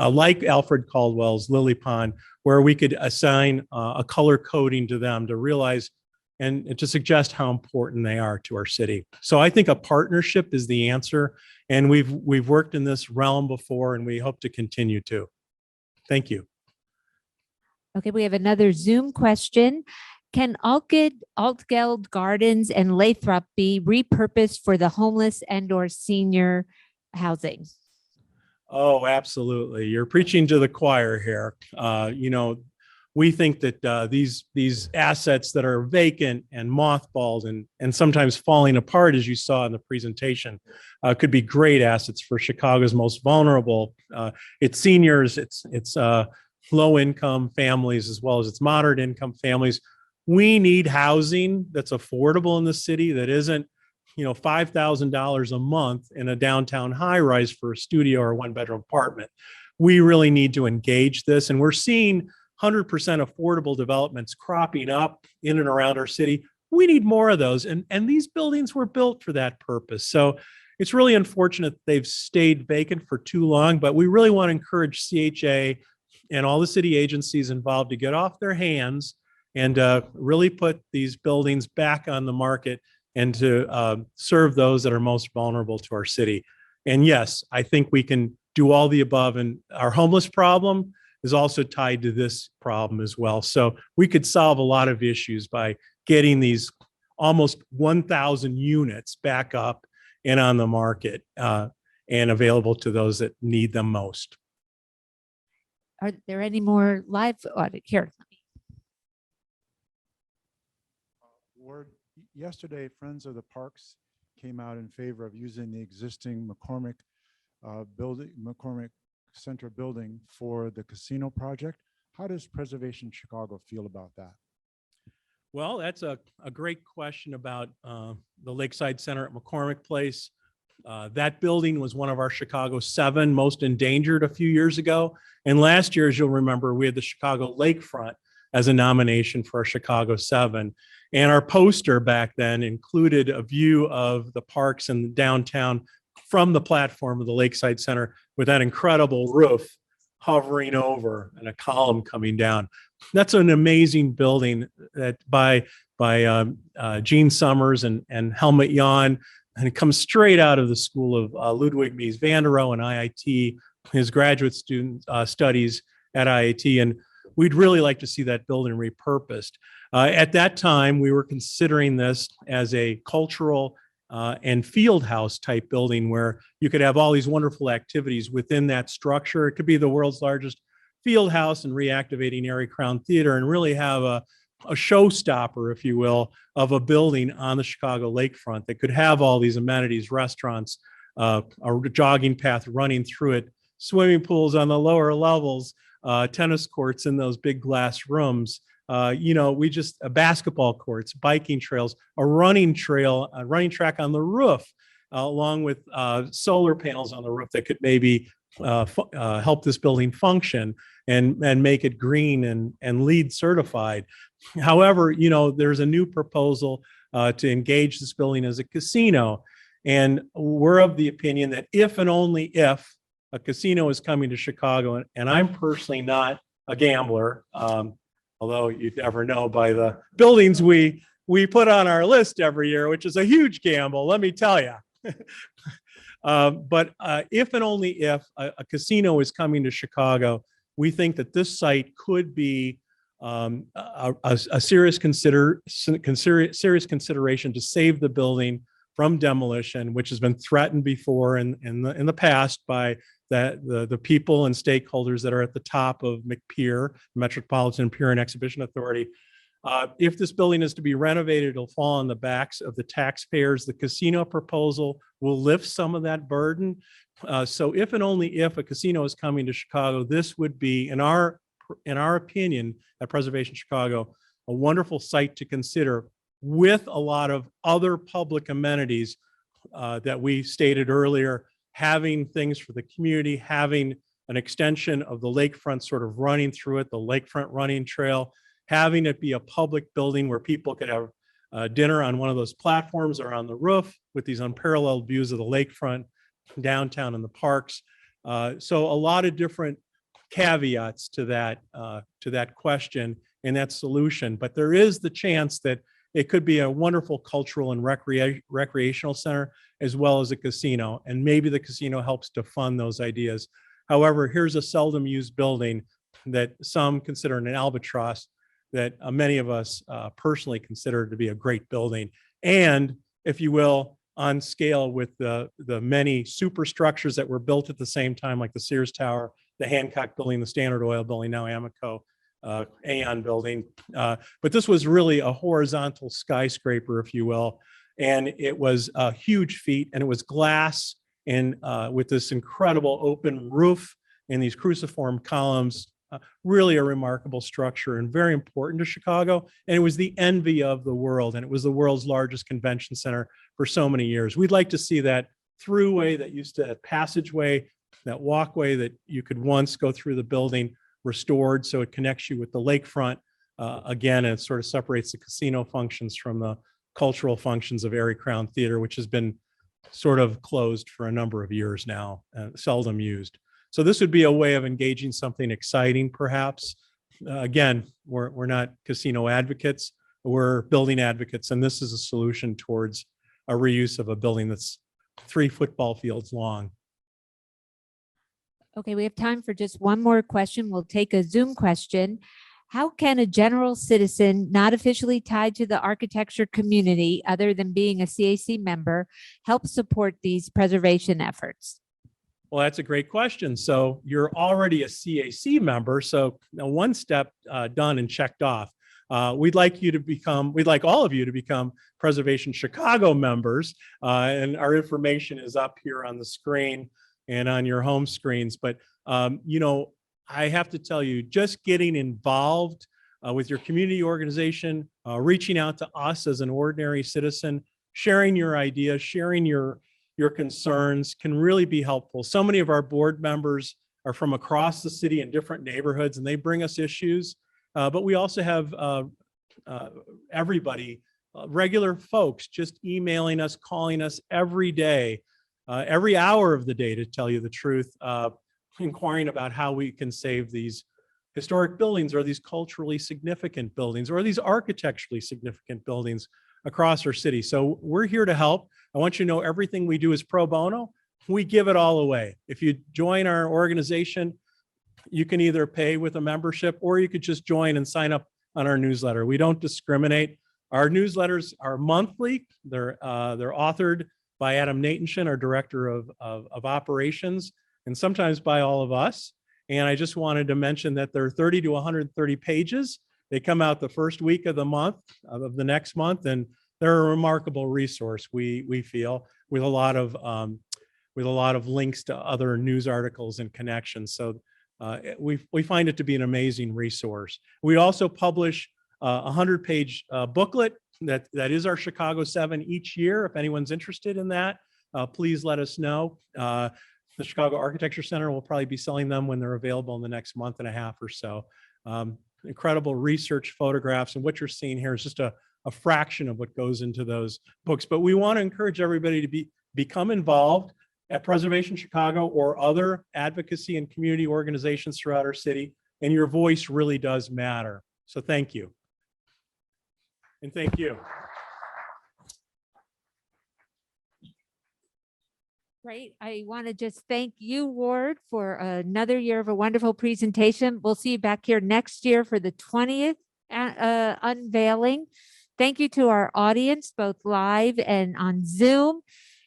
like Alfred Caldwell's Lily Pond, where we could assign a color coding to them to realize and to suggest how important they are to our city. So I think a partnership is the answer, and we've worked in this realm before, and we hope to continue to. Thank you. Okay, we have another Zoom question. Can Altgeld Gardens and Lathrop be repurposed for the homeless and/or senior housing? Oh, absolutely. You're preaching to the choir here. We think that these assets that are vacant and mothballed and sometimes falling apart, as you saw in the presentation, could be great assets for Chicago's most vulnerable. It's seniors, it's low-income families, as well as its moderate-income families. We need housing that's affordable in the city, that isn't, $5,000 a month in a downtown high-rise for a studio or a one-bedroom apartment. We really need to engage this, and we're seeing 100% affordable developments cropping up in and around our city. We need more of those, and these buildings were built for that purpose. So it's really unfortunate that they've stayed vacant for too long, but we really want to encourage CHA and all the city agencies involved to get off their hands and really put these buildings back on the market and to serve those that are most vulnerable to our city. And yes, I think we can do all the above, and our homeless problem is also tied to this problem as well. So we could solve a lot of issues by getting these almost 1,000 units back up and on the market and available to those that need them most. Are there any more live audit here? Yesterday, Friends of the Parks came out in favor of using the existing McCormick Center building for the casino project. How does Preservation Chicago feel about that? Well, that's a great question about the Lakeside Center at McCormick Place. That building was one of our Chicago 7 most endangered a few years ago. And last year, as you'll remember, we had the Chicago Lakefront as a nomination for our Chicago 7. And our poster back then included a view of the parks and the downtown from the platform of the Lakeside Center with that incredible roof hovering over and a column coming down. That's an amazing building that by Gene Summers and Helmut Jahn, and it comes straight out of the school of Ludwig Mies van der Rohe and IIT, his graduate student studies at IIT. And we'd really like to see that building repurposed. At that time, we were considering this as a cultural and field house type building where you could have all these wonderful activities within that structure. It could be the world's largest field house and reactivating Erie Crown Theater and really have a showstopper, if you will, of a building on the Chicago lakefront that could have all these amenities, restaurants, a jogging path running through it, swimming pools on the lower levels, tennis courts in those big glass rooms. Basketball courts, biking trails, a running trail, a running track on the roof, along with solar panels on the roof that could maybe help this building function and make it green and LEED certified. However, there's a new proposal to engage this building as a casino. And we're of the opinion that if and only if a casino is coming to Chicago, and I'm personally not a gambler, although you'd never know by the buildings we put on our list every year, which is a huge gamble, let me tell you. But if and only if a casino is coming to Chicago, we think that this site could be a serious consideration to save the building from demolition, which has been threatened before in the past by the people and stakeholders that are at the top of McPier, Metropolitan Pier and Exhibition Authority. If this building is to be renovated, it'll fall on the backs of the taxpayers. The casino proposal will lift some of that burden. So if and only if a casino is coming to Chicago, this would be, in our opinion, at Preservation Chicago, a wonderful site to consider with a lot of other public amenities that we stated earlier, having things for the community, having an extension of the lakefront sort of running through it, the lakefront running trail, having it be a public building where people could have dinner on one of those platforms or on the roof with these unparalleled views of the lakefront, downtown and the parks. So a lot of different caveats to that question and that solution, but there is the chance that it could be a wonderful cultural and recreational center as well as a casino, and maybe the casino helps to fund those ideas. However, here's a seldom used building that some consider an albatross that many of us personally consider to be a great building, and if you will, on scale with the many superstructures that were built at the same time, like the Sears Tower, the Hancock Building, the Standard Oil Building, now Amoco, Aon Building. But this was really a horizontal skyscraper, if you will, and it was a huge feat, and it was glass and with this incredible open roof and these cruciform columns. Really a remarkable structure and very important to Chicago. And it was the envy of the world, and it was the world's largest convention center for so many years. We'd like to see that throughway that used to have passageway, that walkway that you could once go through the building, restored so it connects you with the lakefront again, and it sort of separates the casino functions from the cultural functions of Erie Crown Theater, which has been sort of closed for a number of years now, seldom used. So this would be a way of engaging something exciting, perhaps. Again, we're not casino advocates, we're building advocates, and this is a solution towards a reuse of a building that's 3 football fields long. Okay, we have time for just one more question. We'll take a Zoom question. How can a general citizen not officially tied to the architecture community, other than being a CAC member, help support these preservation efforts? Well, that's a great question. So you're already a CAC member. So now one step done and checked off. We'd like all of you to become Preservation Chicago members. And our information is up here on the screen and on your home screens. But, you know, I have to tell you, just getting involved with your community organization, reaching out to us as an ordinary citizen, sharing your ideas, sharing your concerns can really be helpful. So many of our board members are from across the city in different neighborhoods, and they bring us issues. But we also have everybody, regular folks, just emailing us, calling us every day, every hour of the day, to tell you the truth, inquiring about how we can save these historic buildings or these culturally significant buildings or these architecturally significant buildings across our city. So we're here to help. I want you to know everything we do is pro bono. We give it all away. If you join our organization, you can either pay with a membership or you could just join and sign up on our newsletter. We don't discriminate. Our newsletters are monthly. They're authored by Adam Natenshin, our director of operations, and sometimes by all of us. And I just wanted to mention that they're 30 to 130 pages. They come out the first week of the month, of the next month, and they're a remarkable resource, we feel, with a lot of links to other news articles and connections. So we find it to be an amazing resource. We also publish a 100-page booklet that is our Chicago 7 each year. If anyone's interested in that, please let us know. The Chicago Architecture Center will probably be selling them when they're available in the next month and a half or so. Incredible research photographs, and what you're seeing here is just a fraction of what goes into those books. But we want to encourage everybody to become involved at Preservation Chicago or other advocacy and community organizations throughout our city, and your voice really does matter. So thank you. And thank you. Great. I want to just thank you, Ward, for another year of a wonderful presentation. We'll see you back here next year for the 20th unveiling. Thank you to our audience, both live and on Zoom.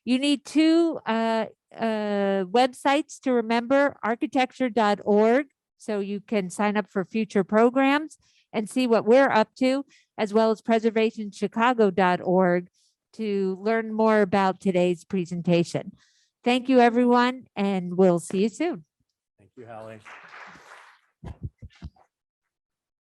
You need 2 websites to remember: architecture.org, so you can sign up for future programs and see what we're up to, as well as preservationchicago.org to learn more about today's presentation. Thank you, everyone, and we'll see you soon. Thank you, Hallie.